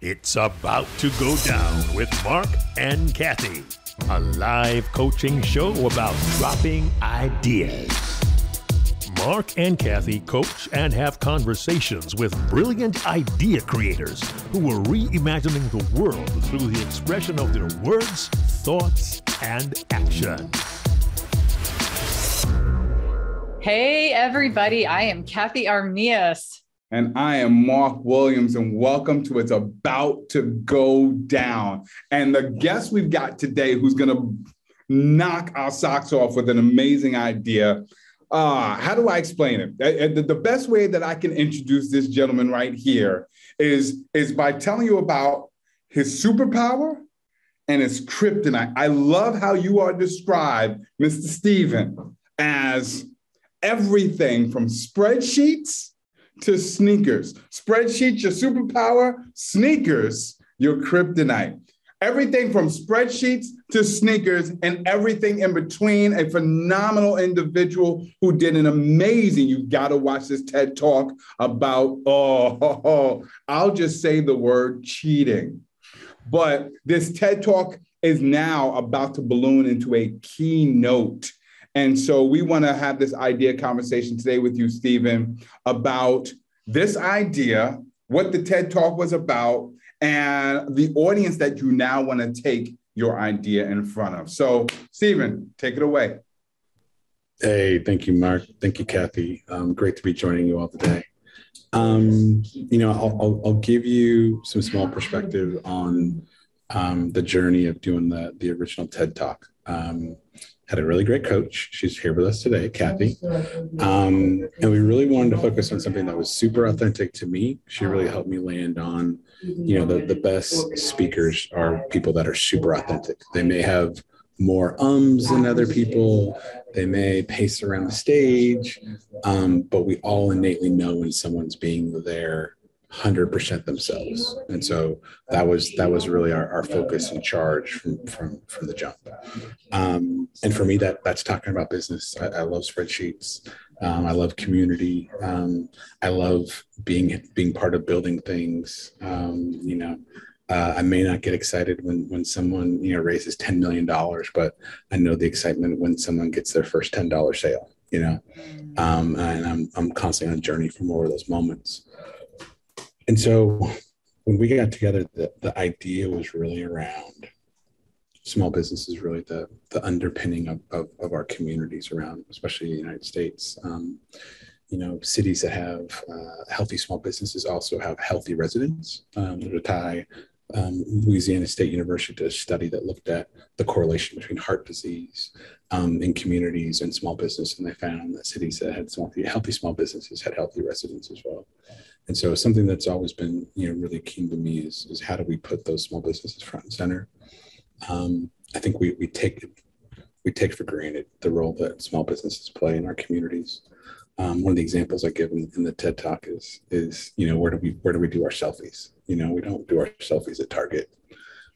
It's about to go down with Marc and Cathey, a live coaching show about dropping ideas. Marc and Cathey coach and have conversations with brilliant idea creators who are reimagining the world through the expression of their words, thoughts, and action. Hey, everybody. I am Cathey Armias. And I am Mark Williams, and welcome to It's About to Go Down. And the guest we've got today who's going to knock our socks off with an amazing idea. How do I explain it? The best way that I can introduce this gentleman right here is by telling you about his superpower and his kryptonite. I love how you are described, Mr. Steven, as everything from spreadsheets to sneakers. Spreadsheets, your superpower; sneakers, your kryptonite. Everything from spreadsheets to sneakers and everything in between. A phenomenal individual who did an amazing, you've got to watch this TED Talk about, I'll just say the word cheating. But this TED Talk is now about to balloon into a keynote. And so we want to have this idea conversation today with you, Steven, about this idea, what the TED Talk was about, and the audience that you now want to take your idea in front of. So, Steven, take it away. Hey, thank you, Mark. Thank you, Cathey. Great to be joining you all today. I'll give you some small perspective on the journey of doing the original TED Talk. Had a really great coach. She's here with us today, Cathey. And we really wanted to focus on something that was super authentic to me. She really helped me land on, the best speakers are people that are super authentic. They may have more ums than other people. They may pace around the stage, but we all innately know when someone's being their 100% themselves. And so that was really our focus and charge from the jump. And for me, that's talking about business. I love spreadsheets. I love community. I love being part of building things. I may not get excited when someone, raises $10 million, but I know the excitement when someone gets their first $10 sale, and I'm constantly on a journey for more of those moments. And so when we got together, the idea was really around small business is really the underpinning of our communities around, especially the United States. Cities that have healthy small businesses also have healthy residents. Louisiana State University did a study that looked at the correlation between heart disease in communities and small business, and they found that cities that had healthy small businesses had healthy residents as well. And so something that's always been, really keen to me is how do we put those small businesses front and center? I think we take for granted the role that small businesses play in our communities. One of the examples I give in the TED Talk is where do we do our selfies? We don't do our selfies at Target.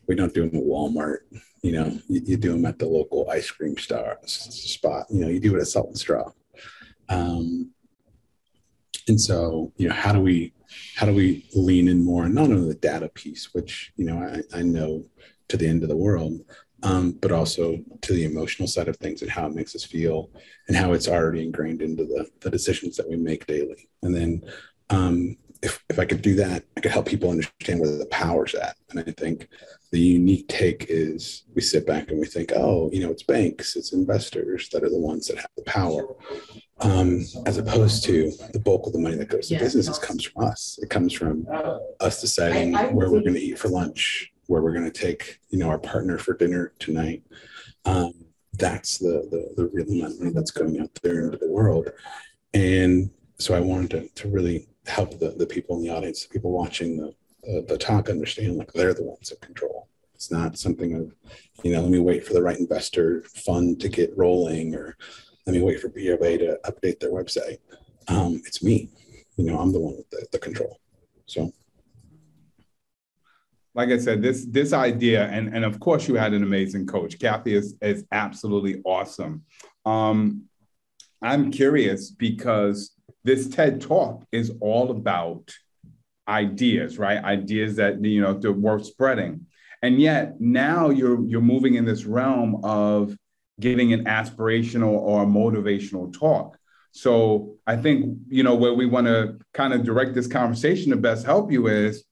We don't do them at Walmart. You do them at the local ice cream spot. You do it at Salt and Straw. And so, how do we lean in more, not only the data piece, which, I know to the end of the world, but also to the emotional side of things and how it makes us feel and how it's already ingrained into the decisions that we make daily. And then if I could do that, I could help people understand where the power's at. And I think the unique take is we sit back and we think, it's banks, it's investors that are the ones that have the power. As opposed to the bulk of the money that goes to businesses comes from us. It comes from us deciding where we're going to eat for lunch, where we're going to take, our partner for dinner tonight. That's the real money that's going out there into the world. And so I wanted to really help the people in the audience, the people watching the talk understand, like they're the ones that control. It's not something of, let me wait for the right investor fund to get rolling, or let me wait for BOA to update their website. It's me, I'm the one with the control. So. Like I said, this idea, and of course you had an amazing coach. Cathey is absolutely awesome. I'm curious because this TED Talk is all about ideas, right? Ideas that, they're worth spreading. And yet now you're moving in this realm of giving an aspirational or a motivational talk. So I think, where we want to kind of direct this conversation to best help you is,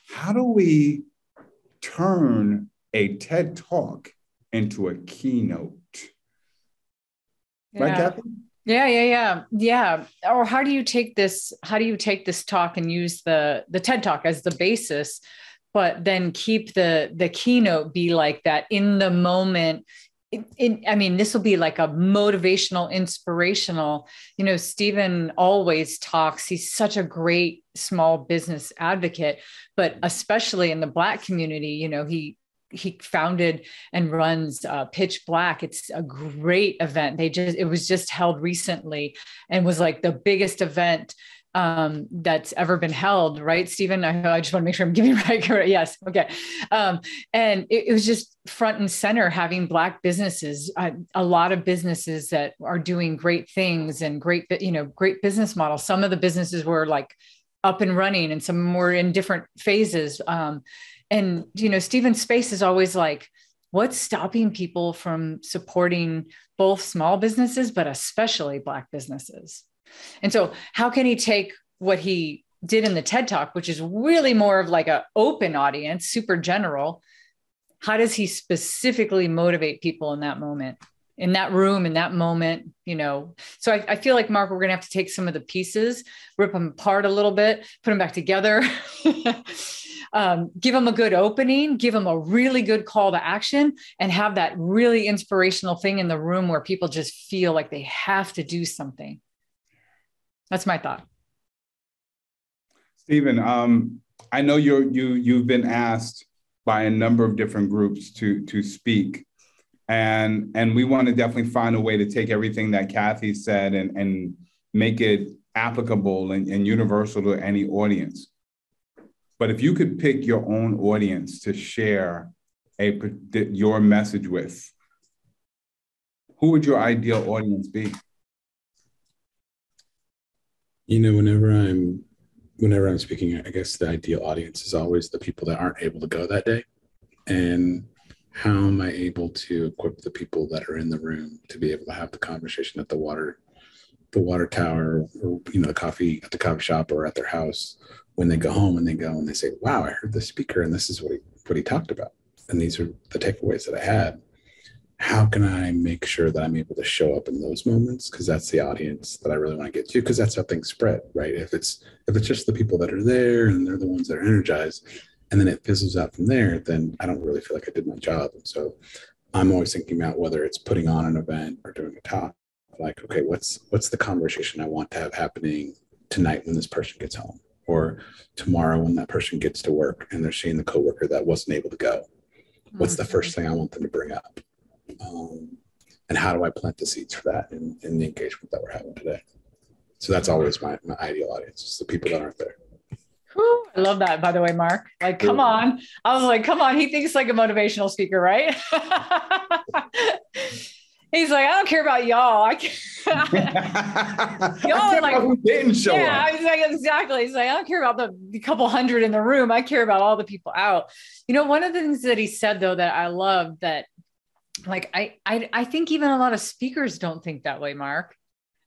how do we turn a TED Talk into a keynote? Yeah. Right, Kathy? Yeah. Or how do you take this talk and use the TED Talk as the basis, but then keep the keynote be like that in the moment? This will be like a motivational, inspirational. Stephen always talks. He's such a great small business advocate, but especially in the Black community, he founded and runs Pitch Black. It's a great event. It was just held recently and was like the biggest event that's ever been held, right, Stephen? I just want to make sure I'm giving right. Yes. Okay. And it was just front and center, having Black businesses, a lot of businesses that are doing great things and great business models. Some of the businesses were like up and running and some were in different phases. And Stephen's space is always like, what's stopping people from supporting both small businesses, but especially Black businesses? And so how can he take what he did in the TED Talk, which is really more of like an open audience, super general? How does he specifically motivate people in that moment, in that room, in that moment? So I feel like, Marc, we're going to have to take some of the pieces, rip them apart a little bit, put them back together, give them a good opening, give them a really good call to action, and have that really inspirational thing in the room where people just feel like they have to do something. That's my thought. Stephen, I know you've been asked by a number of different groups to speak, and we want to definitely find a way to take everything that Cathey said and make it applicable and universal to any audience. But if you could pick your own audience to share your message with, who would your ideal audience be? Whenever I'm speaking, I guess the ideal audience is always the people that aren't able to go that day. And how am I able to equip the people that are in the room to be able to have the conversation at the water tower, or the coffee at the coffee shop, or at their house, when they go home and they say, wow, I heard the speaker and this is what he talked about. And these are the takeaways that I had. How can I make sure that I'm able to show up in those moments? Because that's the audience that I really want to get to, because that's how things spread, right? If it's just the people that are there and they're the ones that are energized, and then it fizzles out from there, then I don't really feel like I did my job. And so I'm always thinking about whether it's putting on an event or doing a talk, like, okay, what's the conversation I want to have happening tonight when this person gets home, or tomorrow when that person gets to work and they're seeing the coworker that wasn't able to go. What's the first thing I want them to bring up? And how do I plant the seeds for that in the engagement that we're having today? So that's always my ideal audience, is the people that aren't there. Whew, I love that, by the way, Marc. Like, come on. I was like, come on. He thinks like a motivational speaker, right? He's like, I don't care about y'all. Y'all are like, who didn't show up. Yeah, he's like, exactly. He's like, I don't care about the couple hundred in the room. I care about all the people out. One of the things that he said, though, that I love, that like, I think even a lot of speakers don't think that way, Marc.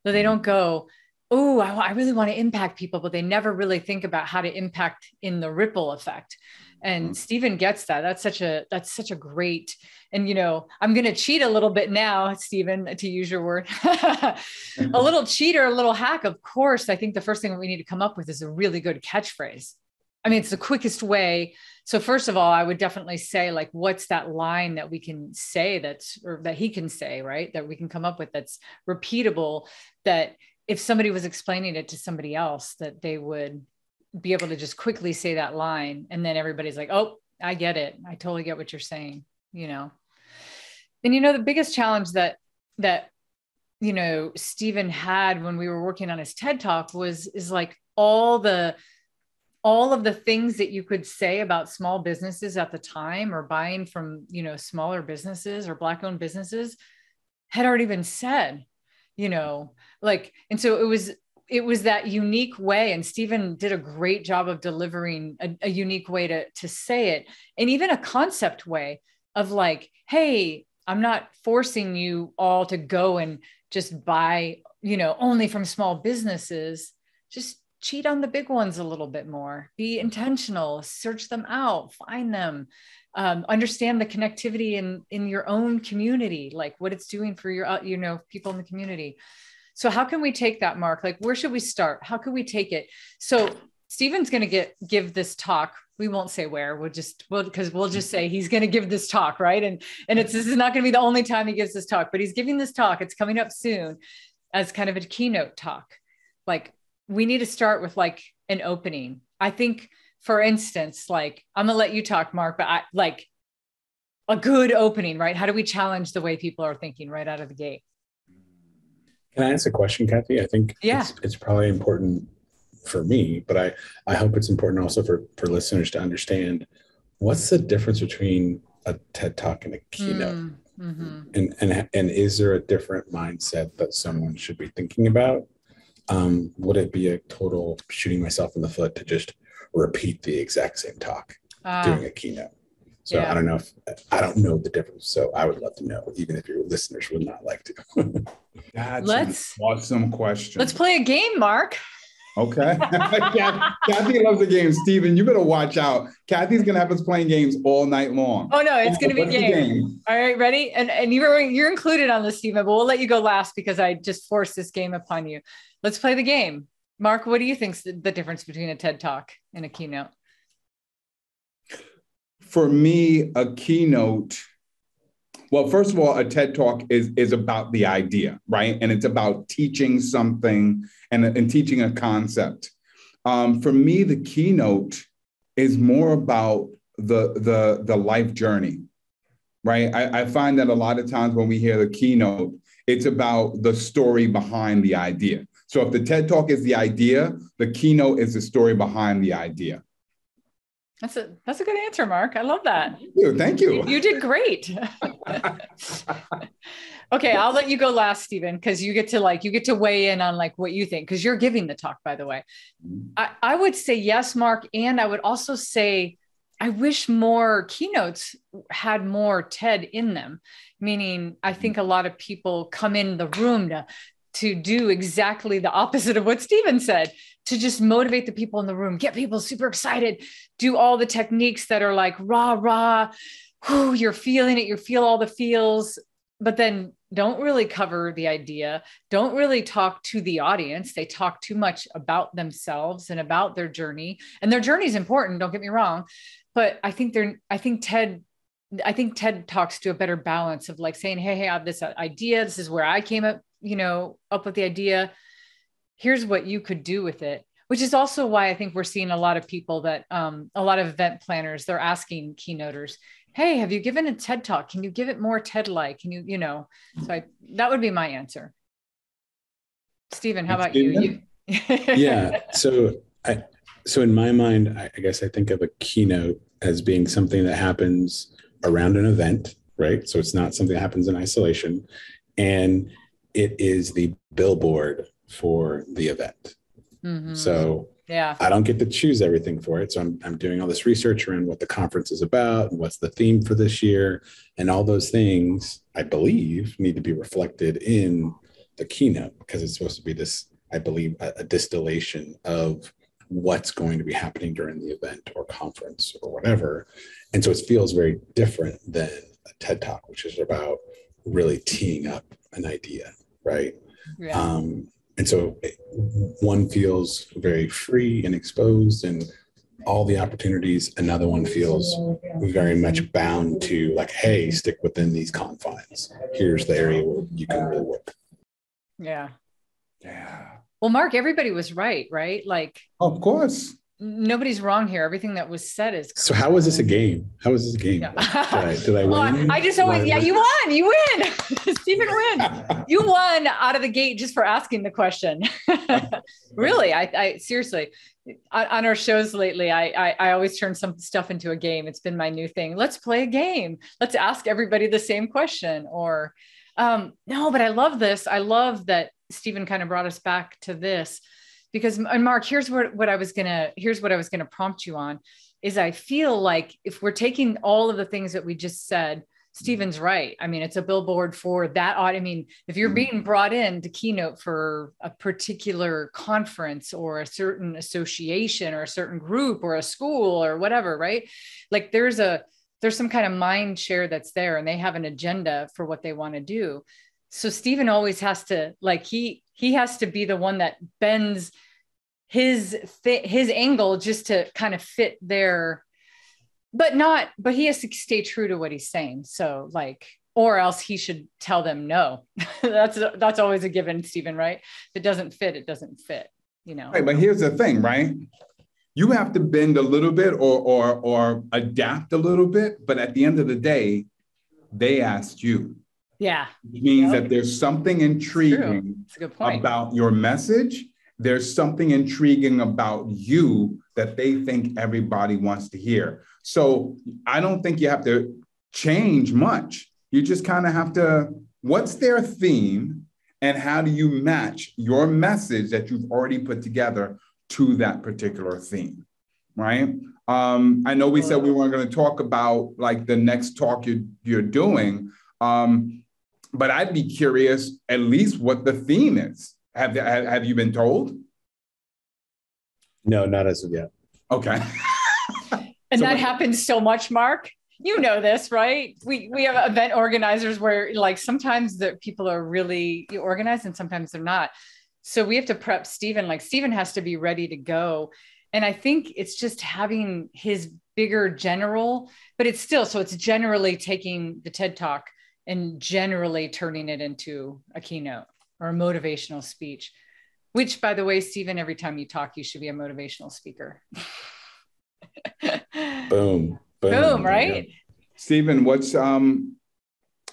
So they don't go, oh, I really want to impact people, but they never really think about how to impact in the ripple effect. And Stephen gets that. That's such a great, and I'm going to cheat a little bit now, Stephen, to use your word, a little cheater, a little hack. Of course, I think the first thing that we need to come up with is a really good catchphrase. It's the quickest way. So first of all, I would definitely say, like, what's that line that we can say that he can say, right? That we can come up with that's repeatable, that if somebody was explaining it to somebody else, that they would be able to just quickly say that line. And then everybody's like, oh, I get it. I totally get what you're saying, And the biggest challenge that Stephen had when we were working on his TED Talk is like all of the things that you could say about small businesses at the time, or buying from, smaller businesses or Black-owned businesses, had already been said, and so it was that unique way. And Stephen did a great job of delivering a unique way to say it. And even a concept way of like, hey, I'm not forcing you all to go and just buy, only from small businesses. Just cheat on the big ones a little bit more, be intentional, search them out, find them, understand the connectivity in your own community, like what it's doing for your, people in the community. So how can we take that, Marc? Like, where should we start? How can we take it? So Stephen's going to give this talk. We won't say where, because we'll just say he's going to give this talk, right? And this is not going to be the only time he gives this talk, but he's giving this talk. It's coming up soon as kind of a keynote talk. Like, we need to start with like an opening. I think, for instance, like, I'm going to let you talk, Marc, but I like a good opening, right? How do we challenge the way people are thinking right out of the gate? Can I ask a question, Cathey? I think it's probably important for me, but I hope it's important also for listeners to understand what's the difference between a TED Talk and a keynote. Mm-hmm. And is there a different mindset that someone should be thinking about? Would it be a total shooting myself in the foot to just repeat the exact same talk doing a keynote? So I don't know the difference. So I would love to know, even if your listeners would not like to. That's an awesome question. Let's play a game, Marc. Okay. Cathey loves the game. Stephen, you better watch out. Cathey's going to have us playing games all night long. Oh, no, it's going to be a game. All right, ready? And you're included on this, Stephen, but we'll let you go last because I just forced this game upon you. Let's play the game. Marc, what do you think's the difference between a TED Talk and a keynote? For me, a keynote, well, first of all, a TED Talk is about the idea, right? And it's about teaching something and teaching a concept. For me, the keynote is more about the life journey, right? I find that a lot of times when we hear the keynote, it's about the story behind the idea. So if the TED Talk is the idea, the keynote is the story behind the idea. That's a good answer, Marc. I love that. Thank you. You did great. Okay, I'll let you go last, Stephen, because you get to weigh in on like what you think, because you're giving the talk, by the way. I would say yes, Marc, and I would also say I wish more keynotes had more TED in them. Meaning, I think a lot of people come in the room to do exactly the opposite of what Stephen said, to just motivate the people in the room, get people super excited, do all the techniques that are like rah, rah, whoo, you're feeling it, you feel all the feels, but then don't really cover the idea, don't really talk to the audience. They talk too much about themselves and about their journey. And their journey is important, don't get me wrong, but I think TED Talks do a better balance of like saying, hey, I have this idea, this is where I came up with the idea. Here's what you could do with it, which is also why I think we're seeing a lot of people that, a lot of event planners, they're asking keynoters, hey, have you given a TED Talk? Can you give it more TED-like? Can you, so that would be my answer. Stephen, how about you? Yeah. So in my mind, I guess I think of a keynote as being something that happens around an event, right? So it's not something that happens in isolation, and it is the billboard for the event. Mm-hmm. So I don't get to choose everything for it. So I'm doing all this research around what the conference is about and what's the theme for this year. And all those things, I believe, need to be reflected in the keynote, because it's supposed to be this, I believe, a distillation of what's going to be happening during the event or conference or whatever. And so it feels very different than a TED Talk, which is about really teeing up an idea, right? Yeah. And so one feels very free and exposed and all the opportunities. Another one feels very much bound to like, hey, stick within these confines. Here's the area where you can really work. Yeah. Well, Marc, everybody was right? Like, of course. Nobody's wrong here. Everything that was said is correct. So how was this a game? Yeah. Did I win? I just always, you won. You win. Stephen win. You won out of the gate just for asking the question. Really, I seriously, on our shows lately, I always turn some stuff into a game. It's been my new thing. Let's play a game. Let's ask everybody the same question. Or no, but I love this. I love that Stephen kind of brought us back to this because, and Marc, here's what I was gonna prompt you on is I feel like if we're taking all of the things that we just said, Stephen's right. I mean, it's a billboard for that. I mean, if you're being brought in to keynote for a particular conference or a certain association or a certain group or a school or whatever, right? Like there's some kind of mind share that's there and they have an agenda for what they want to do. So Stephen always has to, like, he has to be the one that bends his angle just to kind of fit their, but he has to stay true to what he's saying. So like, or else he should tell them no. that's always a given, Stephen, right? If it doesn't fit, it doesn't fit, you know? Right, but here's the thing, right? You have to bend a little bit or adapt a little bit, but at the end of the day, they asked you. Yeah. It means that there's something intriguing about your message. There's something intriguing about you that they think everybody wants to hear. So I don't think you have to change much. You just kind of have to, what's their theme and how do you match your message that you've already put together to that particular theme, right? I know we said we weren't going to talk about like the next talk you're doing, but I'd be curious at least what the theme is. Have you been told? No, not as of yet. Okay. And that happens so much, Marc. You know this, right? We have event organizers where like sometimes the people are really organized and sometimes they're not. So we have to prep Stephen, like Stephen has to be ready to go. And I think it's just having his bigger general, but it's still, so it's generally taking the TED Talk and generally turning it into a keynote or a motivational speech, which by the way, Stephen, every time you talk, you should be a motivational speaker. Boom. Right? Stephen, what's,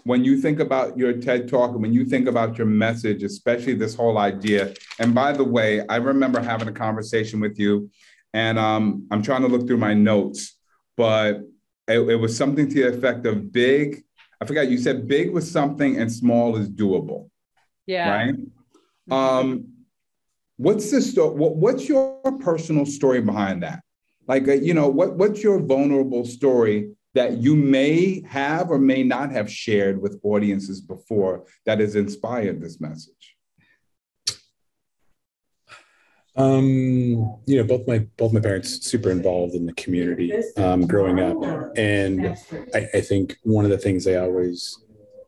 when you think about your TED Talk and when you think about your message, especially this whole idea, and by the way, I remember having a conversation with you and I'm trying to look through my notes, but it was something to the effect of big. I forgot, you said big was something and small is doable. Yeah. Right? What's the story? What's your personal story behind that? Like, what's your vulnerable story that you may have or may not have shared with audiences before that has inspired this message? Both my parents super involved in the community growing up, and I think one of the things they always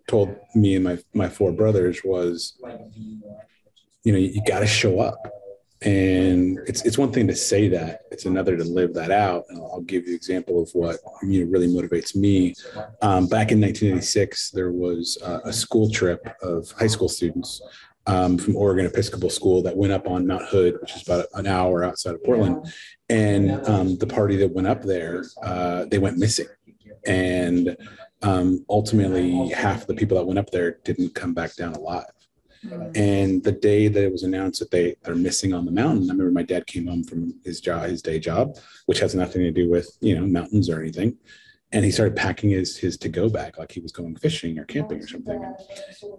told me and my four brothers was, you got to show up. And it's one thing to say that, it's another to live that out. And I'll give you an example of what really motivates me. Back in 1986, there was a school trip of high school students from Oregon Episcopal School that went up on Mount Hood, which is about an hour outside of Portland. And the party that went up there, they went missing. And ultimately, half the people that went up there didn't come back down alive. And the day that it was announced that they're missing on the mountain, I remember my dad came home from his day job, which has nothing to do with, mountains or anything. And he started packing his to-go bag, like he was going fishing or camping or something.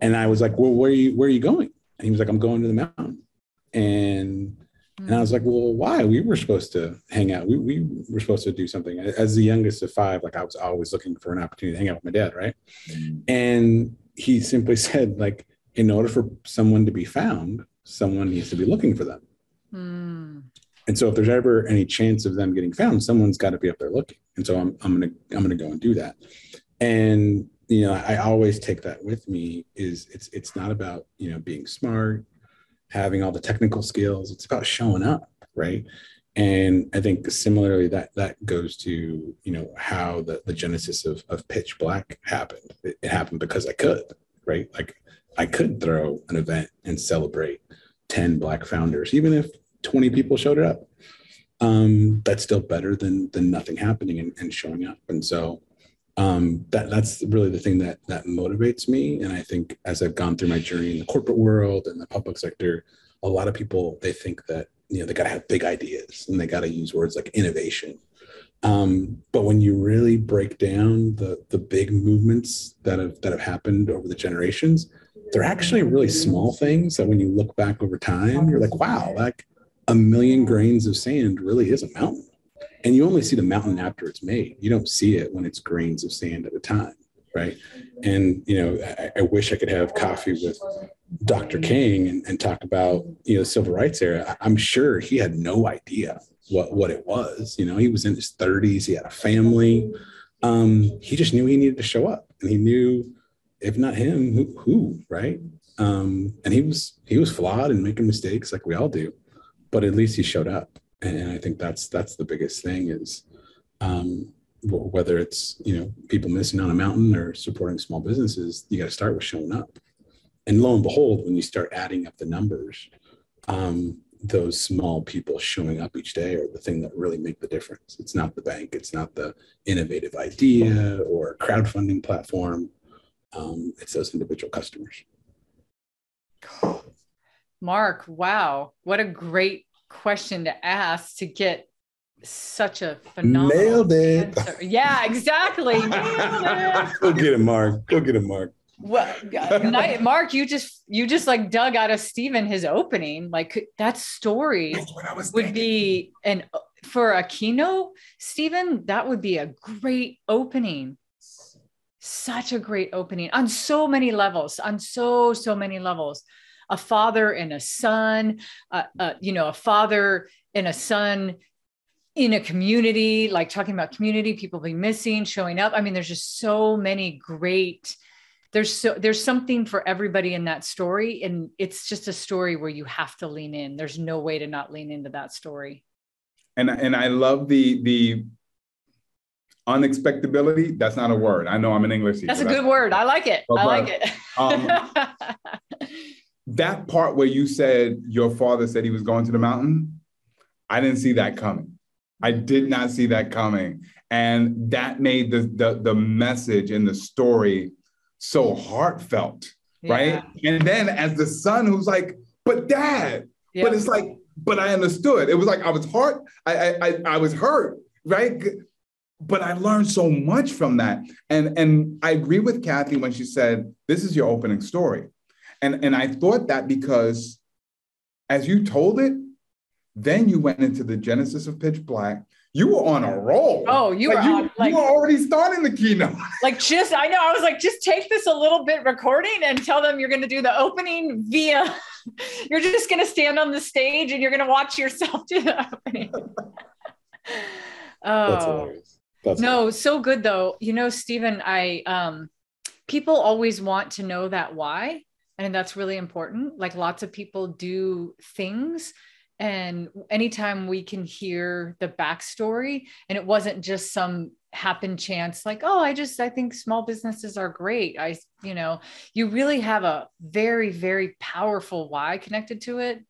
And I was like, well, where are you going? And he was like, I'm going to the mountain. And I was like, well, why? We were supposed to hang out. We were supposed to do something. As the youngest of five, like I was always looking for an opportunity to hang out with my dad, right? And he simply said, like, in order for someone to be found, someone needs to be looking for them. And so if there's ever any chance of them getting found, someone's got to be up there looking. And so I'm gonna go and do that. And I always take that with me. It's not about being smart, having all the technical skills. It's about showing up, right? And I think similarly that goes to how the genesis of Pitch Black happened. It happened because I could, right? Like I could throw an event and celebrate 10 Black founders, even if 20 people showed up. That's still better than nothing happening and showing up. And so that's really the thing that motivates me. And I think as I've gone through my journey in the corporate world and the public sector, a lot of people, they think that they got to have big ideas and they got to use words like innovation. But when you really break down the big movements that have happened over the generations, they're actually really small things that when you look back over time, you're like, wow, like a million grains of sand really is a mountain. And you only see the mountain after it's made. You don't see it when it's grains of sand at a time, right? And, I wish I could have coffee with Dr. King and talk about, civil rights era. I'm sure he had no idea what it was. He was in his 30s. He had a family. He just knew he needed to show up, and he knew, if not him, who, right? And he was flawed and making mistakes like we all do, but at least he showed up. And I think that's the biggest thing is, whether it's, people missing on a mountain or supporting small businesses, you got to start with showing up. And lo and behold, when you start adding up the numbers, those small people showing up each day are the thing that really make the difference. It's not the bank. It's not the innovative idea or crowdfunding platform. It's those individual customers. Mark, wow. What a great question to ask to get such a phenomenal Nailed it. answer. Yeah, exactly. Nailed it. Go get it, Mark. Go get it, Mark. Well, Mark, you just like dug out of Stephen his opening. Like that story would be for a keynote, Stephen, that would be a great opening. Such a great opening on so many levels, on so many levels. A father and a son, a father and a son in a community, like talking about community, people be missing, showing up. I mean, there's just so many great, there's something for everybody in that story. And it's just a story where you have to lean in. There's no way to not lean into that story. And I love the unexpectability. That's not a word. I know I'm an English teacher. That's a good word. I like it. I like it. That part where you said your father said he was going to the mountain, I didn't see that coming. I did not see that coming. And that made the message in the story so heartfelt, right? And then as the son who's like, but dad, but it's like, but I understood. It was like, I was hurt, right? But I learned so much from that. And I agree with Cathey when she said, this is your opening story. And I thought that because as you told it, then you went into the genesis of Pitch Black. You were on a roll. Oh, you were already starting the keynote. I know. I was like, just take this a little bit recording and tell them you're going to do the opening via, you're just going to stand on the stage and you're going to watch yourself do the opening. That's hilarious. So good though. Stephen, people always want to know that why. And that's really important. Like lots of people do things. And anytime we can hear the backstory, and it wasn't just some happen chance, like, oh, I think small businesses are great. You really have a very, very powerful why connected to it.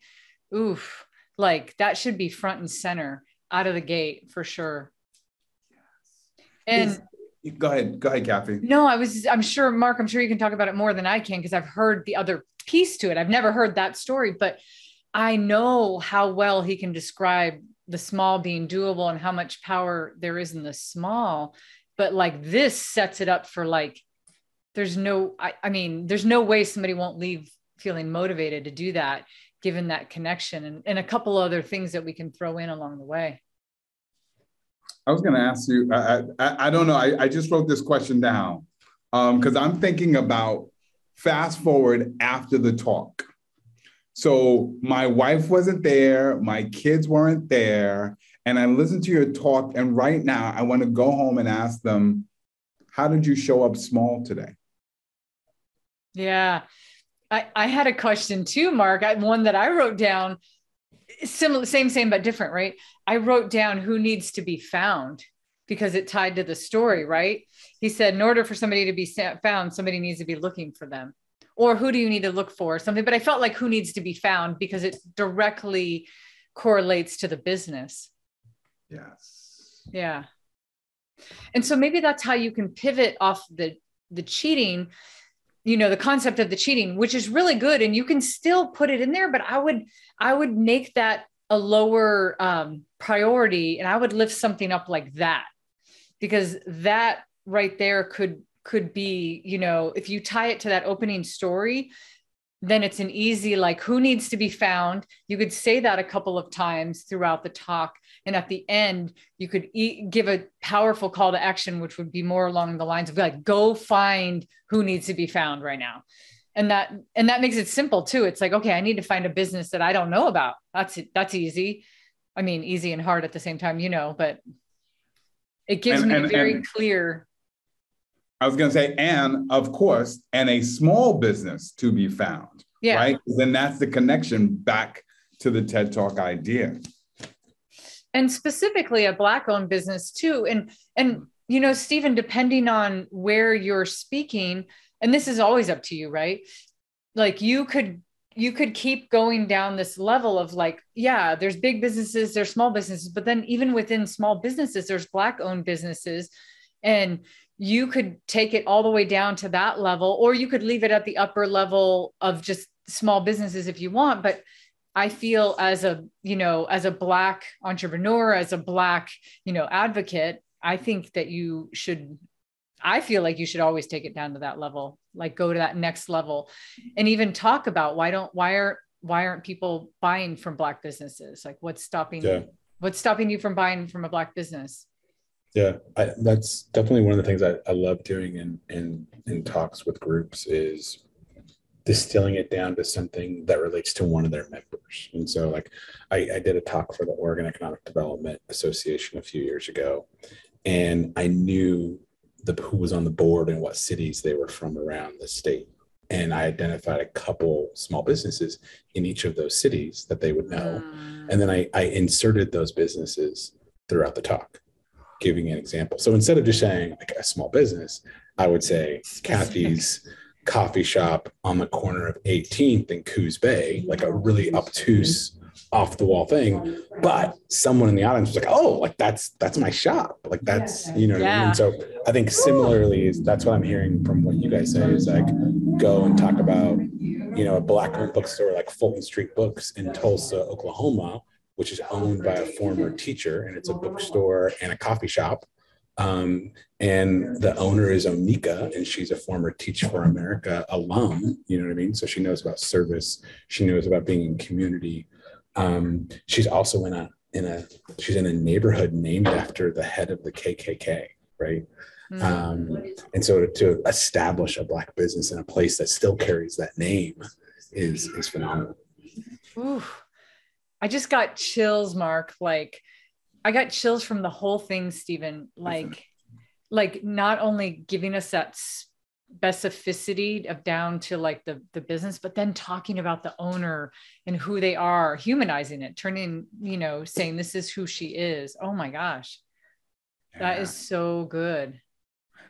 Oof. Like that should be front and center out of the gate for sure. And Go ahead, Cathey. No, I'm sure, Mark, you can talk about it more than I can because I've heard the other piece to it. I've never heard that story, but I know how well he can describe the small being doable and how much power there is in the small. But like this sets it up for like, there's no way somebody won't leave feeling motivated to do that, given that connection and a couple other things that we can throw in along the way. I was going to ask you, I don't know. I just wrote this question down because I'm thinking about fast forward after the talk. So my wife wasn't there. My kids weren't there. And I listened to your talk. And right now I want to go home and ask them, how did you show up small today? Yeah, I had a question too, Mark. One that I wrote down. Similar, same, but different, right? I wrote down who needs to be found because it tied to the story, right? He said, in order for somebody to be found, somebody needs to be looking for them. Or who do you need to look for? Something, but I felt like who needs to be found because it directly correlates to the business. Yes. Yeah. And so maybe that's how you can pivot off the cheating, the concept of the cheating, which is really good. And you can still put it in there, but I would make that a lower priority and I would lift something up like that, because that right there could could be, you know, if you tie it to that opening story, then it's an easy, like, who needs to be found? You could say that a couple of times throughout the talk. And at the end, you could give a powerful call to action, which would be more along the lines of like, go find who needs to be found right now. And that makes it simple too. It's like, okay, I need to find a business that I don't know about. That's easy. I mean, easy and hard at the same time, you know, but it gives me a very clear. I was going to say, and of course, and a small business to be found, right? Then that's the connection back to the TED Talk idea. And specifically a Black-owned business too. And you know, Stephen, depending on where you're speaking, and this is always up to you, right? Like you could keep going down this level of like, yeah, there's big businesses, there's small businesses, but then even within small businesses, there's Black-owned businesses. And you could take it all the way down to that level, or you could leave it at the upper level of just small businesses if you want. But I feel as a Black entrepreneur, as a Black, you know, advocate, I think that I feel like you should always take it down to that level, like go to that next level and even talk about why aren't people buying from Black businesses? Like what's stopping you from buying from a Black business? Yeah, that's definitely one of the things I love doing in talks with groups is distilling it down to something that relates to one of their members. And so like I did a talk for the Oregon Economic Development Association a few years ago, and I knew who was on the board and what cities they were from around the state. And I identified a couple small businesses in each of those cities that they would know. And then I inserted those businesses throughout the talk, giving an example. So instead of just saying like a small business, I would say Cathey's coffee shop on the corner of 18th and Coos Bay, like a really obtuse, off the wall thing. But someone in the audience was like, oh, like that's my shop. Like that's, you know what I mean? And so I think similarly that's what I'm hearing from what you guys say is like, go and talk about, you know, a Black-owned bookstore like Fulton Street Books in Tulsa, Oklahoma, which is owned by a former teacher, and it's a bookstore and a coffee shop. And the owner is Onika, and she's a former Teach for America alum, you know what I mean? So she knows about service. She knows about being in community. She's also she's in a neighborhood named after the head of the KKK, right? And so to establish a Black business in a place that still carries that name is phenomenal. Ooh. I just got chills, Mark. Like I got chills from the whole thing, Stephen. Like not only giving us that specificity of down to like the business, but then talking about the owner and who they are, humanizing it, turning, you know, saying this is who she is. Oh my gosh. That is so good.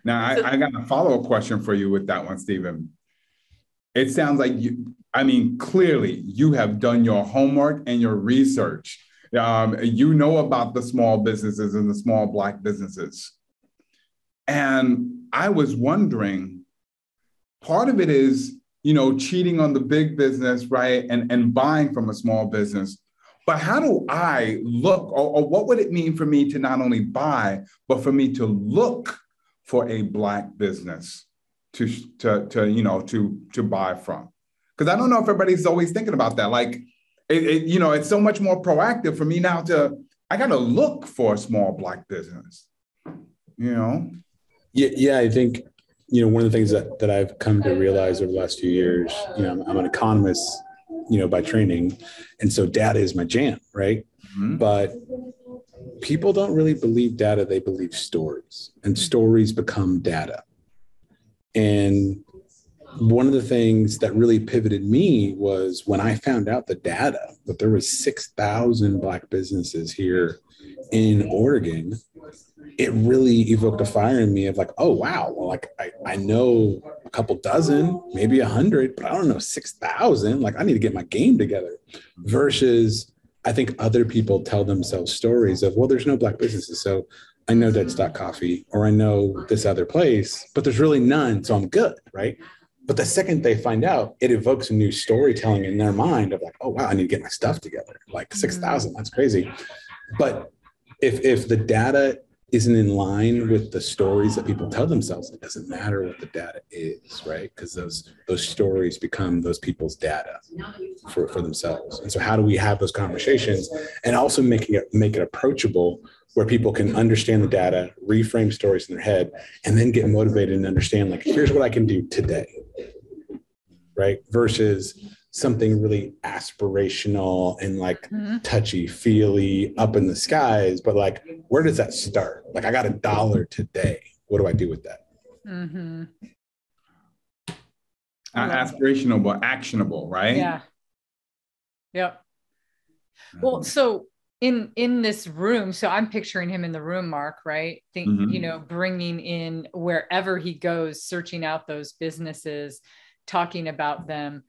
Now I got a follow-up question for you with that one, Stephen. It sounds like clearly you have done your homework and your research. You know about the small businesses and the small Black businesses. And I was wondering, part of it is, you know, cheating on the big business, right? And buying from a small business. But how do I look, or what would it mean for me to not only buy, but for me to look for a Black business to buy from? Because I don't know if everybody's always thinking about that. Like, it's so much more proactive for me now I got to look for a small Black business, you know? Yeah, I think, you know, one of the things that I've come to realize over the last few years, you know, I'm an economist, you know, by training. And so data is my jam, right? Mm-hmm. But people don't really believe data, they believe stories, and stories become data. And one of the things that really pivoted me was when I found out the data that there was 6,000 Black businesses here in Oregon. It really evoked a fire in me of like, oh, wow. Well, like I know a couple dozen, maybe 100, but I don't know 6,000. Like I need to get my game together. Versus I think other people tell themselves stories of, well, there's no Black businesses. So I know Dead Stock Coffee, or I know this other place, but there's really none. So I'm good, right? But the second they find out, it evokes a new storytelling in their mind of like, oh, wow, I need to get my stuff together. Like 6,000, that's crazy. But if the data isn't in line with the stories that people tell themselves, it doesn't matter what the data is, right? Because those stories become those people's data for themselves. And so how do we have those conversations and also make it approachable where people can understand the data, reframe stories in their head, and then get motivated and understand, like, here's what I can do today, right? Versus something really aspirational and like touchy feely up in the skies, but like, where does that start? Like, I got $1 today. What do I do with that? Mm-hmm. Aspirational, but actionable, right? Yeah. Yep. Well, so in this room, so I'm picturing him in the room, Mark, right? Bringing in wherever he goes, searching out those businesses, talking about them.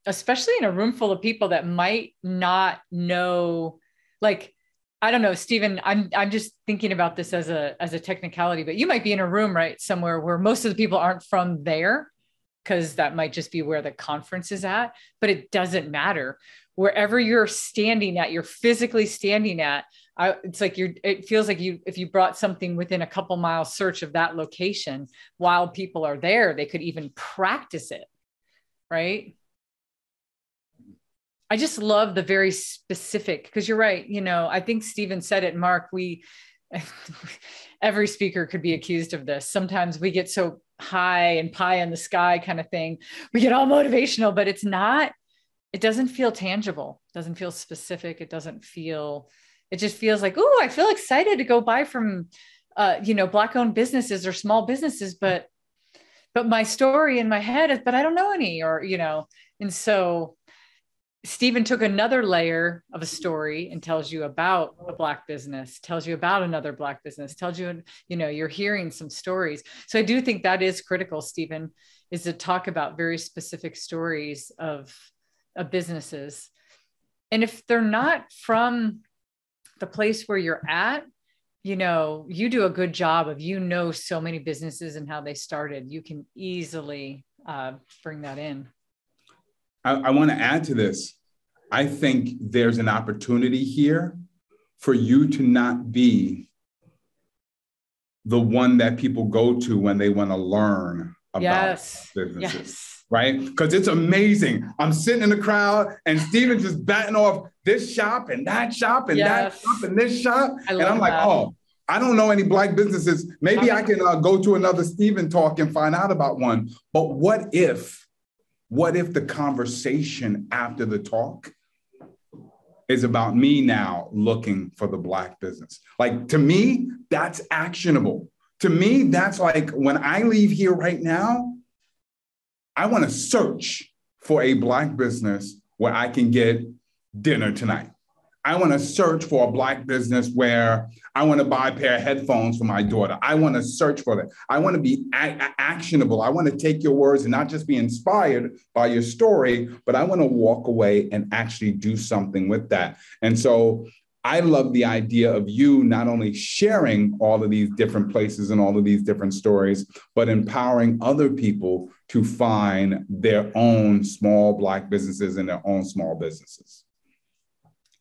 Especially in a room full of people that might not know, like, I don't know, Stephen, I'm just thinking about this as a technicality, but you might be in a room, right, somewhere where most of the people aren't from there, because that might just be where the conference is at, but it doesn't matter. Wherever you're standing at, you're physically standing at, it's like it feels like if you brought something within a couple miles search of that location, while people are there, they could even practice it, right? I just love the very specific, because you're right. I think Stephen said it, Mark, every speaker could be accused of this. Sometimes we get so high and pie in the sky kind of thing. We get all motivational, but it doesn't feel tangible. It doesn't feel specific. It just feels like, oh, I feel excited to go buy from, Black-owned businesses or small businesses, but my story in my head is, but I don't know any, and so Stephen took another layer of a story and tells you about a Black business, tells you about another Black business, tells you, you're hearing some stories. So I do think that is critical, Stephen, is to talk about very specific stories of businesses. And if they're not from the place where you're at, you do a good job of, so many businesses and how they started. You can easily bring that in. I want to add to this. I think there's an opportunity here for you to not be the one that people go to when they want to learn about businesses, right? Because it's amazing. I'm sitting in the crowd and Steven's just batting off this shop and that shop and that shop and this shop. And I'm like, oh, I don't know any Black businesses. Maybe I can go to another Steven talk and find out about one. But what if the conversation after the talk is about me now looking for the Black business? Like, to me, that's actionable. To me, that's like, when I leave here right now, I want to search for a Black business where I can get dinner tonight. I want to search for a Black business where I want to buy a pair of headphones for my daughter. I want to search for that. I want to be actionable. I want to take your words and not just be inspired by your story, but I want to walk away and actually do something with that. And so I love the idea of you not only sharing all of these different places and all of these different stories, but empowering other people to find their own small Black businesses and their own small businesses.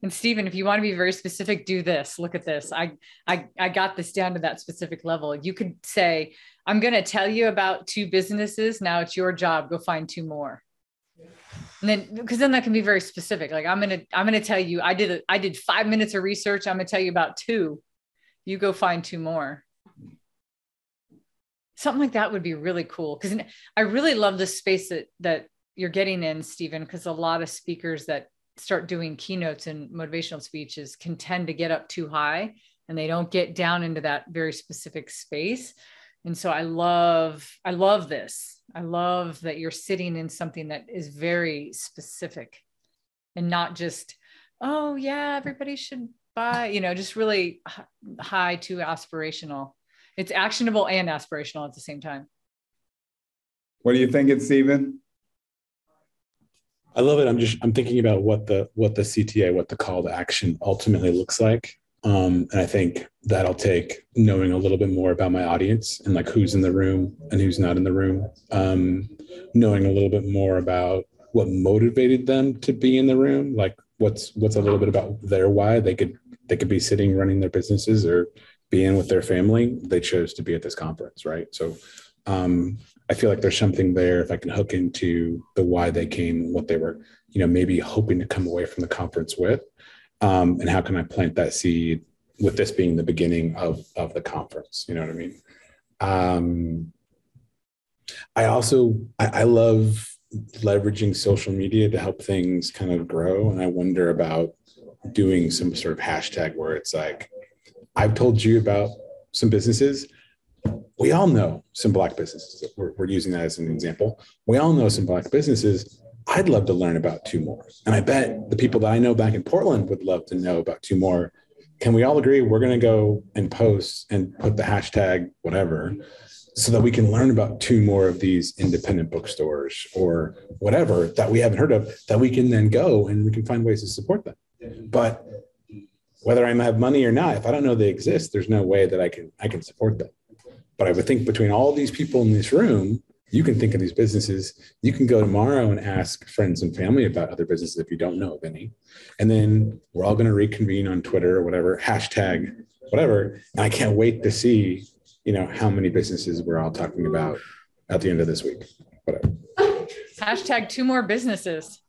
And Stephen, if you want to be very specific, do this. Look at this. I got this down to that specific level. You could say, I'm going to tell you about 2 businesses. Now it's your job. Go find 2 more. And then, because then that can be very specific. Like, I'm going to tell you, I did 5 minutes of research. I'm going to tell you about 2. You go find 2 more. Something like that would be really cool. Because I really love the space that you're getting in, Stephen, because a lot of speakers that start doing keynotes and motivational speeches can tend to get up too high and they don't get down into that very specific space. And so I love this. I love that you're sitting in something that is very specific and not just, oh yeah, everybody should buy, just really high to aspirational. It's actionable and aspirational at the same time. What do you think, Stephen? I love it. I'm thinking about what the CTA, what the call to action ultimately looks like. And I think that'll take knowing a little bit more about my audience and like who's in the room and who's not in the room. Knowing a little bit more about what motivated them to be in the room, like what's a little bit about their why. They could be sitting running their businesses or being with their family, they chose to be at this conference, right? So I feel like there's something there if I can hook into the why they came, what they were, maybe hoping to come away from the conference with, and how can I plant that seed with this being the beginning of the conference, you know what I mean? I love leveraging social media to help things kind of grow. And I wonder about doing some sort of hashtag where it's like, I've told you about some businesses. We all know some Black businesses. We're using that as an example. We all know some Black businesses. I'd love to learn about 2 more. And I bet the people that I know back in Portland would love to know about 2 more. Can we all agree we're going to go and post and put the hashtag whatever so that we can learn about 2 more of these independent bookstores or whatever that we haven't heard of, that we can then go and we can find ways to support them. But whether I have money or not, if I don't know they exist, there's no way that I can support them. But I would think between all these people in this room, you can think of these businesses. You can go tomorrow and ask friends and family about other businesses if you don't know of any. And then we're all going to reconvene on Twitter or whatever, hashtag whatever. And I can't wait to see, how many businesses we're all talking about at the end of this week. Whatever. Hashtag 2 more businesses.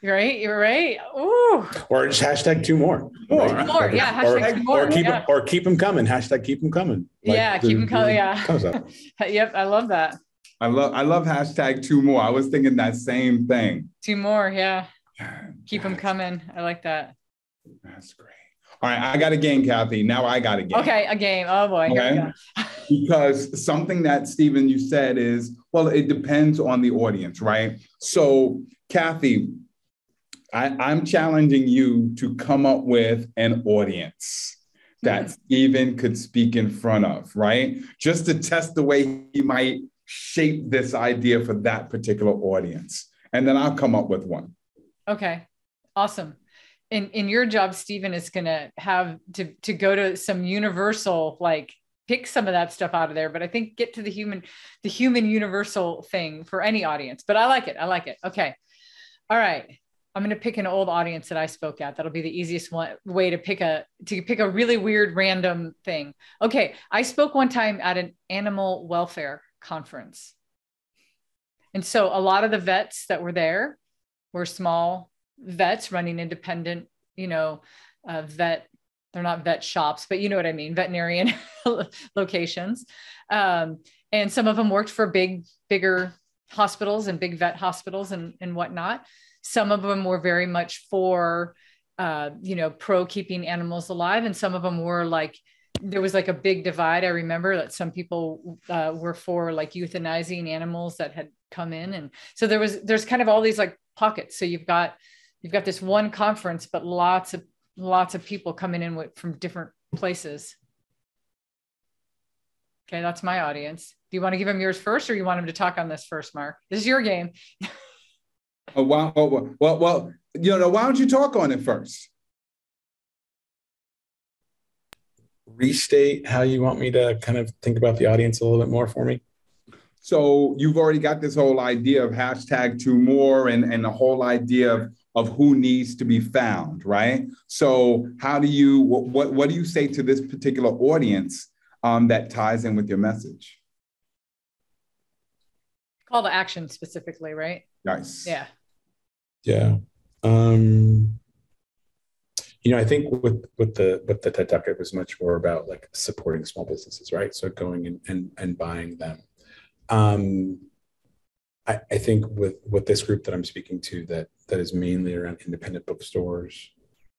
You're right. Ooh. Or just hashtag 2 more. Right? More, yeah. Hashtag 2 more. Or keep them coming. Hashtag keep them coming. Keep them coming. Yeah. Yep. I love that. I love hashtag 2 more. I was thinking that same thing. 2 more. Yeah. Keep them coming. I like that. That's great. All right. I got a game, Cathey. Now I got a game. Okay. A game. Oh boy. Here we go. Because something that Stephen, you said is, well, it depends on the audience, right? So Cathey, I'm challenging you to come up with an audience that Stephen could speak in front of, right? Just to test the way he might shape this idea for that particular audience. And then I'll come up with one. Okay. Awesome. In your job, Stephen is going to have to go to some universal, pick some of that stuff out of there. But I think get to the human universal thing for any audience. But I like it. Okay. All right. I'm going to pick an old audience that I spoke at. That'll be the easiest way to pick a really weird, random thing. Okay. I spoke one time at an animal welfare conference. And so a lot of the vets that were there were small vets running independent, vet, they're not vet shops, but you know what I mean, veterinarian locations. And some of them worked for bigger hospitals and big vet hospitals and whatnot. Some of them were very much for, pro keeping animals alive. And some of them were there was a big divide. I remember that some people were for euthanizing animals that had come in. And so there's kind of all these pockets. So you've got this one conference, but lots of people coming in from different places. Okay. That's my audience. Do you want to give them yours first, or you want them to talk on this first, Mark? This is your game. Oh, wow. Well, why don't you talk on it first? Restate how you want me to kind of think about the audience a little bit more for me. So you've already got this whole idea of hashtag 2 more and the whole idea of who needs to be found, right? So what do you say to this particular audience that ties in with your message? Call to action specifically, right? Nice. Yeah. Yeah. I think with the TED Talk, it was much more about supporting small businesses, right? So going and buying them. I think with this group that I'm speaking to that is mainly around independent bookstores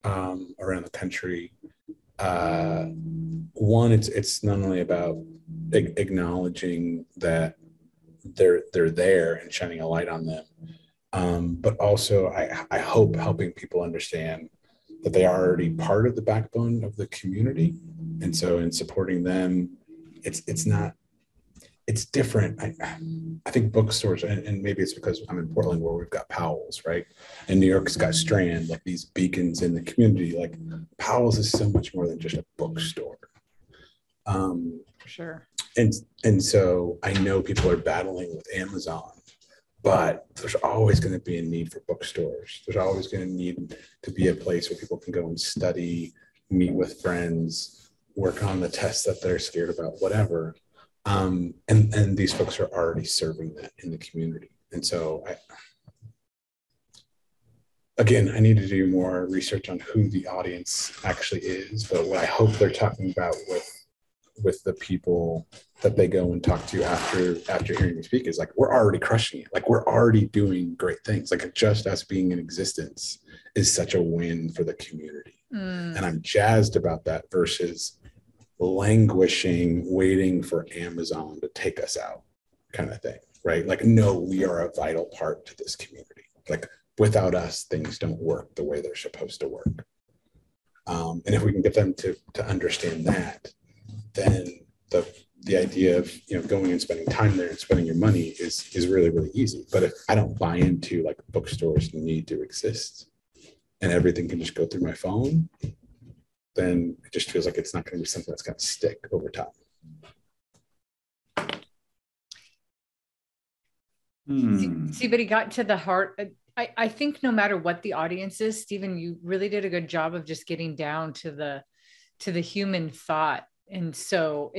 around the country. One, it's not only about acknowledging that they're there and shining a light on them, but also I hope helping people understand that they are already part of the backbone of the community. And so in supporting them, it's different. I think bookstores, and maybe it's because I'm in Portland where we've got Powell's, right? And New York's got Strand, these beacons in the community. Powell's is so much more than just a bookstore. For sure. And so I know people are battling with Amazon, but there's always going to be a need for bookstores. There's always going to need to be a place where people can go and study, meet with friends, work on the tests that they're scared about, whatever. And these folks are already serving that in the community. And so again, I need to do more research on who the audience actually is, but what I hope they're talking about with the people that they go and talk to after hearing me speak is like, we're already crushing it. Like, we're already doing great things. Like, just us being in existence is such a win for the community. And I'm jazzed about that versus languishing, waiting for Amazon to take us out kind of thing, right? Like, no, we are a vital part to this community. Like, without us, things don't work the way they're supposed to work. And if we can get them to understand that, then the idea of, you know, going and spending time there and spending your money is really, really easy. But if I don't buy into, like, bookstores need to exist and everything can just go through my phone, then it just feels like it's not going to be something that's going to stick over time. See, but he got to the heart. I think no matter what the audience is, Stephen, you really did a good job of just getting down to the human thought. And so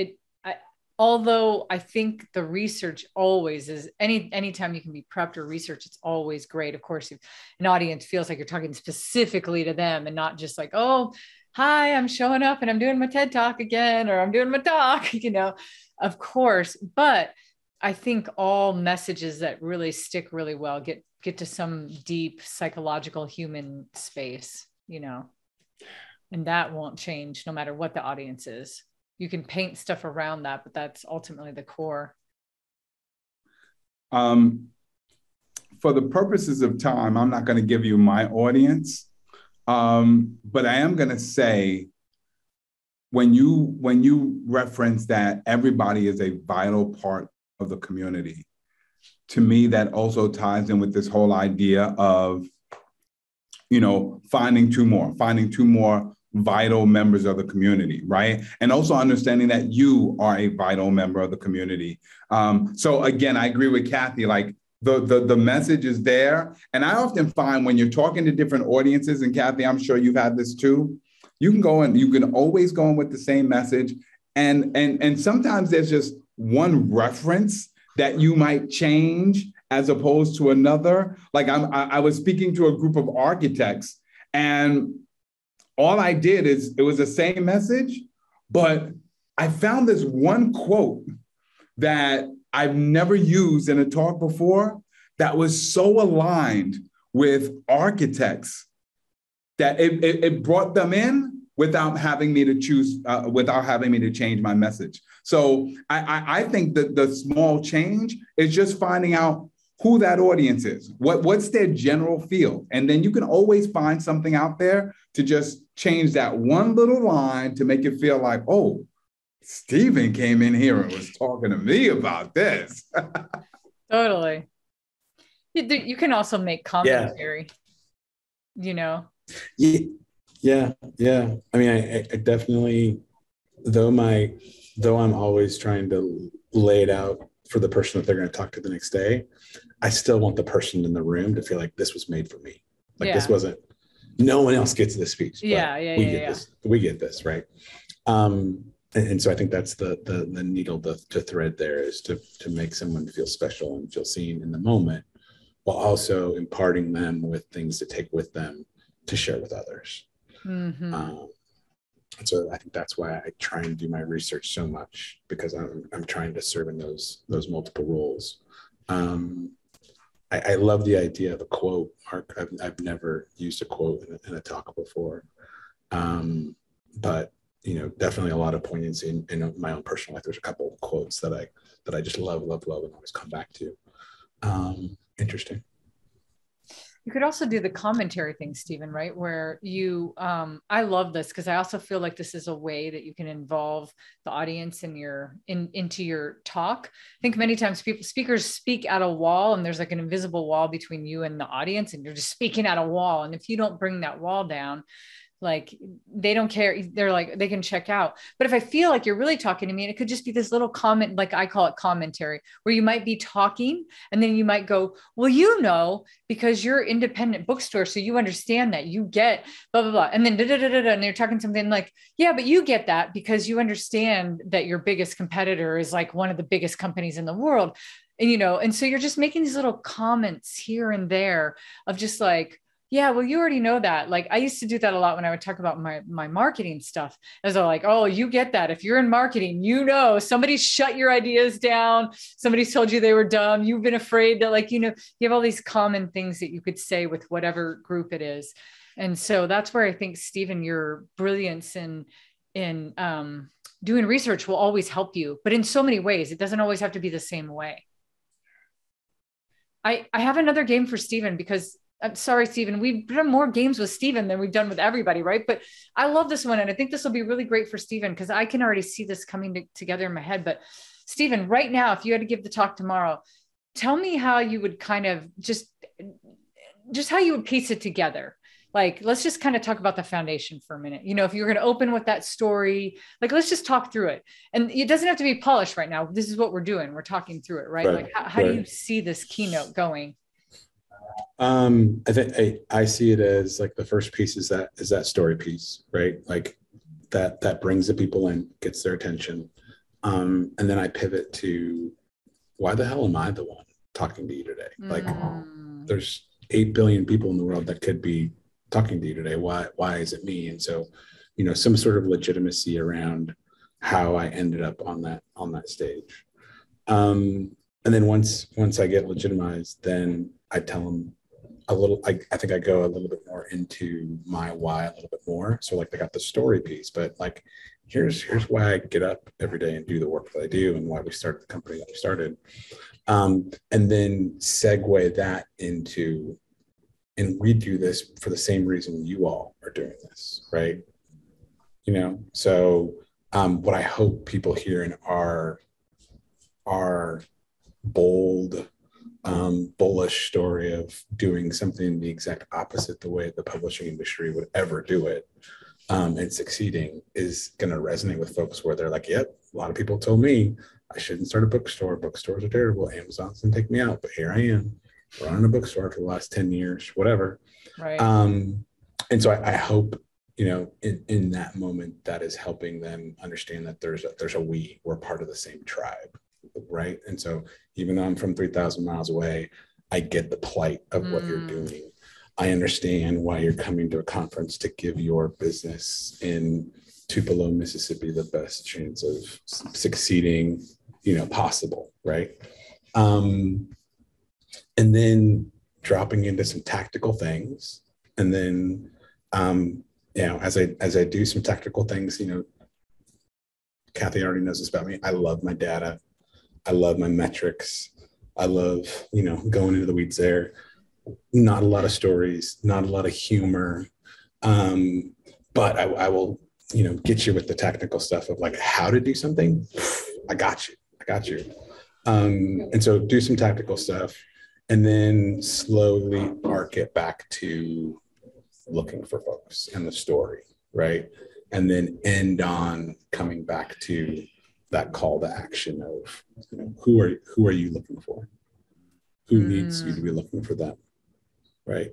although I think the research always is, anytime you can be prepped or research, it's always great. Of course, if an audience feels like you're talking specifically to them and not just like, oh, hi, I'm showing up and I'm doing my TED talk again, or I'm doing my talk, you know, of course. But I think all messages that really stick really well get to some deep psychological human space, you know, and that won't change no matter what the audience is. You can paint stuff around that, but that's ultimately the core. For the purposes of time, I'm not going to give you my audience, but I am going to say, when you reference that everybody is a vital part of the community, to me, that also ties in with this whole idea of, you know, finding two more vital members of the community, right? And also understanding that you are a vital member of the community. So again, I agree with Cathey, like the message is there. And I often find when you're talking to different audiences, and Cathey, I'm sure you've had this too, you can always go in with the same message. And sometimes there's just one reference that you might change as opposed to another. Like I was speaking to a group of architects, and all I did is, it was the same message, but I found this one quote that I've never used in a talk before that was so aligned with architects that it brought them in without having me to change my message. So I think that the small change is just finding out who that audience is, what's their general feel. And then you can always find something out there to just change that one little line to make it feel like, oh, Stephen came in here and was talking to me about this. Totally. You can also make commentary, you know? Yeah. I mean, I definitely, though I'm always trying to lay it out for the person that they're going to talk to the next day, I still want the person in the room to feel like this was made for me. Like, this wasn't, no one else gets this speech. We get this, right? And so I think that's the needle to thread there, is to make someone feel special and feel seen in the moment, while also imparting them with things to take with them to share with others. Mm-hmm. And so I think that's why I try and do my research so much, because I'm trying to serve in those multiple roles. I love the idea of a quote, Mark. I've never used a quote in a talk before, but definitely a lot of poignancy in my own personal life. There's a couple of quotes that I just love and always come back to. Interesting. You could also do the commentary thing, Stephen, right? Where you, I love this because I also feel like this is a way that you can involve the audience into your talk. I think many times speakers speak at a wall, and there's like an invisible wall between you and the audience, and you're just speaking at a wall. And if you don't bring that wall down, Like they don't care. They're like, they can check out. But if I feel like you're really talking to me, and it could just be this little comment, like I call it commentary, where you might be talking and then you might go, well, because you're independent bookstore. So you understand that you get blah, blah, blah. And then and they're talking something like, yeah, but you get that because you understand that your biggest competitor is like one of the biggest companies in the world. And, and so you're just making these little comments here and there of just like, yeah, well, you already know that. Like I used to do that a lot when I would talk about my marketing stuff. As I like, oh, you get that. If you're in marketing, somebody shut your ideas down. Somebody's told you they were dumb. You've been afraid that you have all these common things that you could say with whatever group it is. And so that's where I think, Stephen, your brilliance in doing research will always help you, but in so many ways. It doesn't always have to be the same way. I have another game for Stephen because I'm sorry, Stephen, we've done more games with Stephen than we've done with everybody, right? But I love this one. And I think this will be really great for Stephen because I can already see this coming together in my head. But Stephen, right now, if you had to give the talk tomorrow, tell me how you would kind of just how you would piece it together. Like, let's just kind of talk about the foundation for a minute. If you're going to open with that story, let's just talk through it. And it doesn't have to be polished right now. This is what we're doing. We're talking through it, right? Like, how do you see this keynote going? I think I see it as like the first piece is that story piece, right? Like that brings the people in, gets their attention. And then I pivot to why the hell am I the one talking to you today? Like there's 8 billion people in the world that could be talking to you today. Why is it me? And so, some sort of legitimacy around how I ended up on that stage. And then once I get legitimized, then I tell them a little, I think I go a little bit more into my why a little bit more. So like they got the story piece, but like, here's why I get up every day and do the work that I do and why we started the company that we started. And then segue that into, and we do this for the same reason you all are doing this, right? So what I hope people hear in our bold, bullish story of doing something the exact opposite the way the publishing industry would ever do it, and succeeding is going to resonate with folks where they're like, yep, a lot of people told me I shouldn't start a bookstore. Bookstores are terrible. Amazon's going to take me out. But here I am running a bookstore for the last 10 years, whatever. Right. And so I hope, in that moment, that is helping them understand that there's we're part of the same tribe. Right. And so even though I'm from 3,000 miles away, I get the plight of what you're doing. I understand why you're coming to a conference to give your business in Tupelo, Mississippi, the best chance of succeeding, possible. Right. And then dropping into some tactical things. And then, as I do some tactical things, Cathey already knows this about me. I love my data. I love my metrics. I love, going into the weeds there. Not a lot of stories, not a lot of humor. But I will, get you with the technical stuff of like how to do something. I got you. And so do some tactical stuff and then slowly arc it back to looking for folks and the story, right? And then end on coming back to that call to action of who are you looking for? Who needs you to be looking for them, right?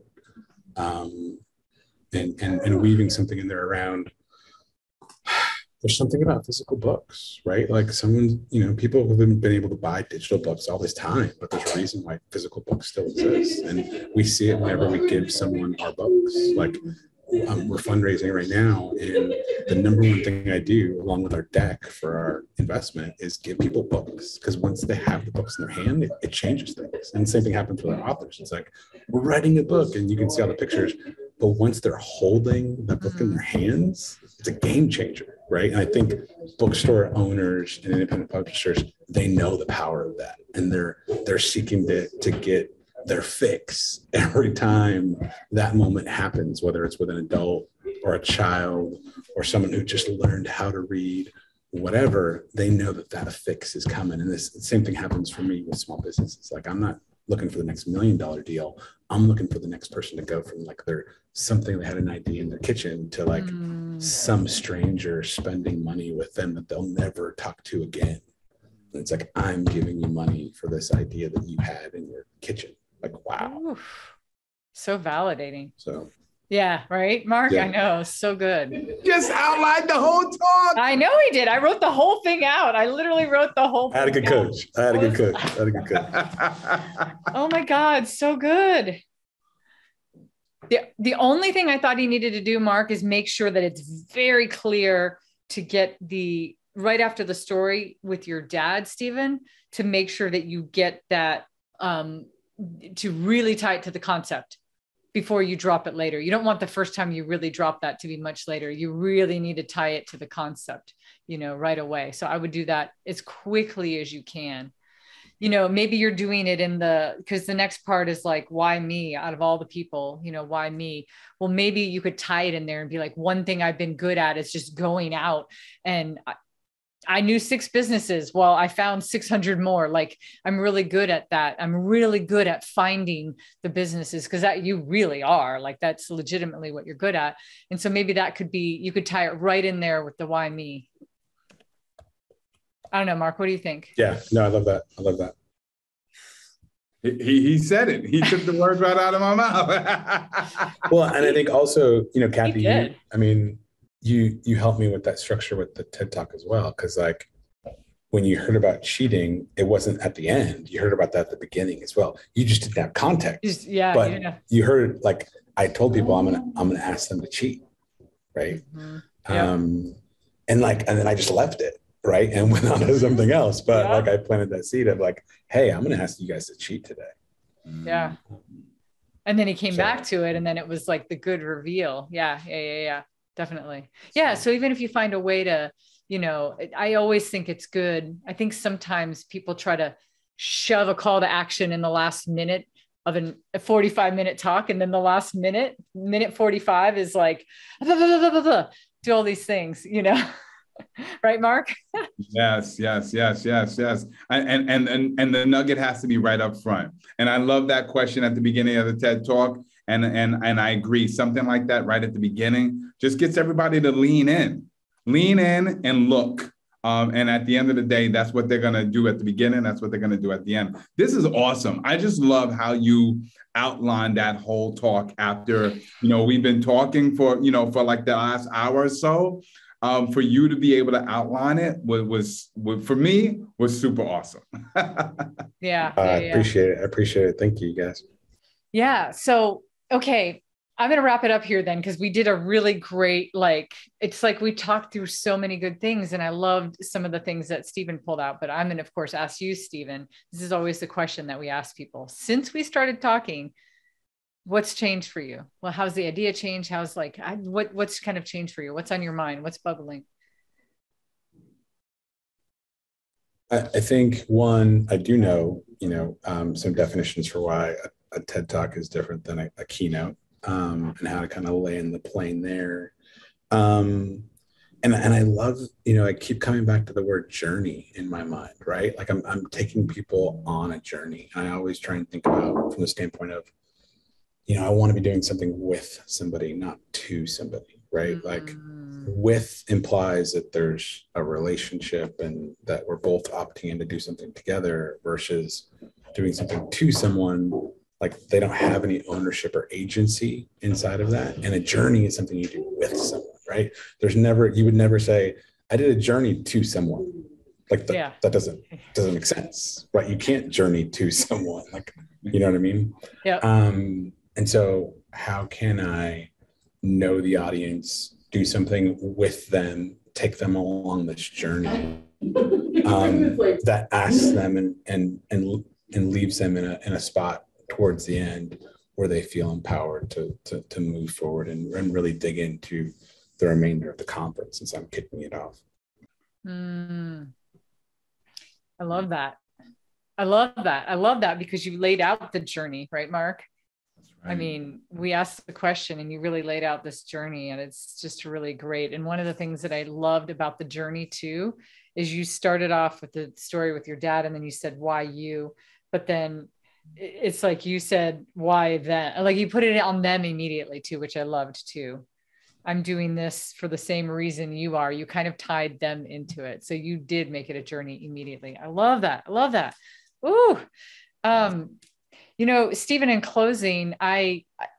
And weaving something in there around. There's something about physical books, right? Like people have been able to buy digital books all this time, but there's a reason why physical books still exist, and we see it whenever we give someone our books. Like we're fundraising right now, and the number one thing I do along with our deck for our investment is give people books, because once they have the books in their hand, it changes things. And the same thing happens with our authors. It's like we're writing a book and you can see all the pictures, but once they're holding the book in their hands, it's a game changer, right? And I think bookstore owners and independent publishers, they know the power of that, and they're seeking to get their fix every time that moment happens, whether it's with an adult or a child or someone who just learned how to read, whatever. They know that fix is coming. And the same thing happens for me with small businesses. Like I'm not looking for the next $1 million deal. I'm looking for the next person to go from like something they had an idea in their kitchen to like some stranger spending money with them that they'll never talk to again. And it's like, I'm giving you money for this idea that you had in your kitchen. Like, wow. Oof. So validating. So yeah, right, Mark? Yeah. I know. So good. Just outlined the whole talk. I know he did. I wrote the whole thing out. I literally wrote the whole thing. I had a good coach. Oh my God, so good. The only thing I thought he needed to do, Mark, is make sure that it's very clear to get right after the story with your dad, Stephen, to make sure that you get that, to really tie it to the concept before you drop it later. You don't want the first time you really drop that to be much later. You really need to tie it to the concept, right away. So I would do that as quickly as you can. Maybe you're doing it because the next part is like, why me out of all the people, why me? Well, maybe you could tie it in there and be like, one thing I've been good at is just going out, and I knew 6 businesses. Well, I found 600 more. Like, I'm really good at that. I'm really good at finding the businesses, because that you really are, like, that's legitimately what you're good at. And so maybe that could be, you could tie it right in there with the why me. I don't know, Mark, what do you think? Yeah, no, I love that. He said it. He took the words right out of my mouth. Well, and I think also, Cathey, you helped me with that structure with the TED Talk as well. Cause like when you heard about cheating, it wasn't at the end. You heard about that at the beginning as well. You just didn't have context. You heard, like, I told people I'm gonna ask them to cheat. Right. Mm-hmm. And then I just left it. Right. And went on to something else. But like, I planted that seed of like, hey, I'm going to ask you guys to cheat today. Yeah. And then he came back to it, and then it was like the good reveal. Yeah. Definitely. Yeah. So even if you find a way to, I always think it's good. I think sometimes people try to shove a call to action in the last minute of a 45-minute talk. And then the last minute 45 is like, do all these things, Right, Mark? Yes. And the nugget has to be right up front. And I love that question at the beginning of the TED Talk. And I agree. Something like that right at the beginning just gets everybody to lean in and look. And at the end of the day, that's what they're going to do at the beginning. That's what they're going to do at the end. This is awesome. I just love how you outlined that whole talk after, we've been talking for like the last hour or so. For you to be able to outline it was for me was super awesome. Yeah. I appreciate it. I appreciate it. Thank you, guys. Yeah. So, okay, I'm going to wrap it up here then, because we did a really great, it's like we talked through so many good things, and I loved some of the things that Stephen pulled out, but I'm going to, of course, ask you, Stephen. This is always the question that we ask people. Since we started talking, what's changed for you? Well, how's the idea changed? How's what's kind of changed for you? What's on your mind? What's bubbling? I think one, I do know, some definitions for why a TED Talk is different than a keynote, and how to kind of land the plane there. And I love, I keep coming back to the word journey in my mind, right? Like I'm taking people on a journey. And I always try and think about from the standpoint of, I want to be doing something with somebody, not to somebody, right? Mm-hmm. Like with implies that there's a relationship and that we're both opting in to do something together, versus doing something to someone, like they don't have any ownership or agency inside of that. And a journey is something you do with someone, right? You would never say, I did a journey to someone. Like that doesn't make sense, right? You can't journey to someone, like, you know what I mean? Yeah. And so how can I know the audience, do something with them, take them along this journey that asks them and leaves them in a spot towards the end where they feel empowered to move forward and really dig into the remainder of the conference since I'm kicking it off. I love that. I love that because you laid out the journey, right, Mark? Right. I mean, we asked the question and you really laid out this journey, and it's just really great. And one of the things that I loved about the journey too, is you started off with the story with your dad, and then you said, why you? But then it's like you said, why then? Like you put it on them immediately too, which I loved too. I'm doing this for the same reason you are. You kind of tied them into it. So you did make it a journey immediately. I love that. I love that. Ooh. Stephen, in closing,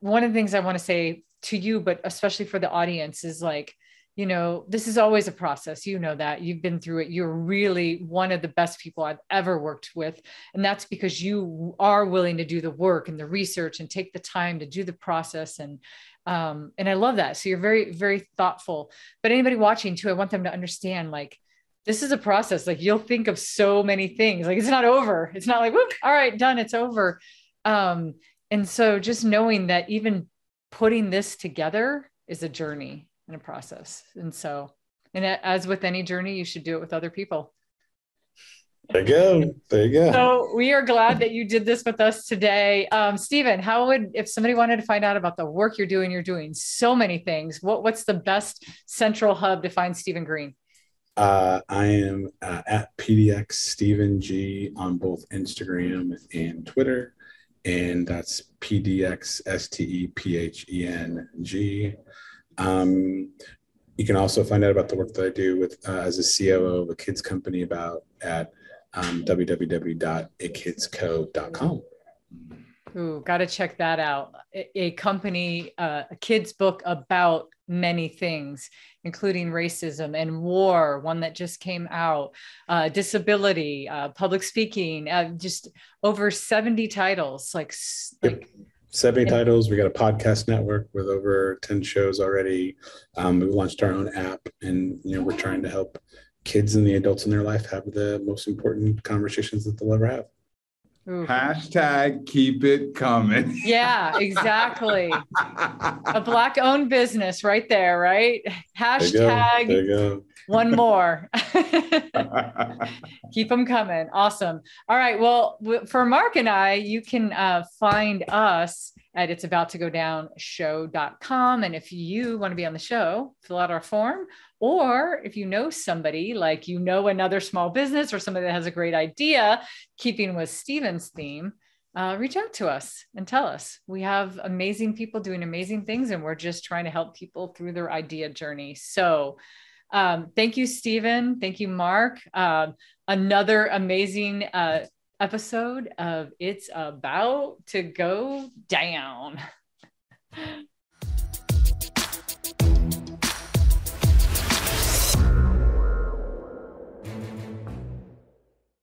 one of the things I want to say to you, but especially for the audience, is like, this is always a process. You know that you've been through it. You're really one of the best people I've ever worked with. And that's because you are willing to do the work and the research and take the time to do the process. And I love that. So you're very, very thoughtful, but anybody watching too, I want them to understand, like, this is a process. Like you'll think of so many things, like it's not over. It's not like, whoop, all right, done. It's over. And so just knowing that even putting this together is a journey and a process. And as with any journey, you should do it with other people. There you go. There you go. So we are glad that you did this with us today. Stephen, if somebody wanted to find out about the work you're doing so many things, what's the best central hub to find Stephen Green? I am at PDX Stephen G on both Instagram and Twitter. And that's PDX STEPHENG. You can also find out about the work that I do with as a COO of a kids company at www.akidsco.com. Ooh, got to check that out. A company, a kid's book about many things, including racism and war, one that just came out, disability, public speaking, just over 70 titles. Like 70 titles. We got a podcast network with over 10 shows already. We launched our own app, and we're trying to help kids and the adults in their life have the most important conversations that they'll ever have. Ooh. # keep it coming. Yeah, exactly. A Black-owned business right there, right? Hashtag there you go. One more. Keep them coming. Awesome. All right. Well, for Mark and I, you can find us at it'sabouttogodown.show.com. And if you want to be on the show, fill out our form. Or if you know somebody, like another small business or somebody that has a great idea, keeping with Stephen's theme, reach out to us and tell us. We have amazing people doing amazing things, and we're just trying to help people through their idea journey. So thank you, Stephen. Thank you, Mark. Another amazing episode of It's About to Go Down.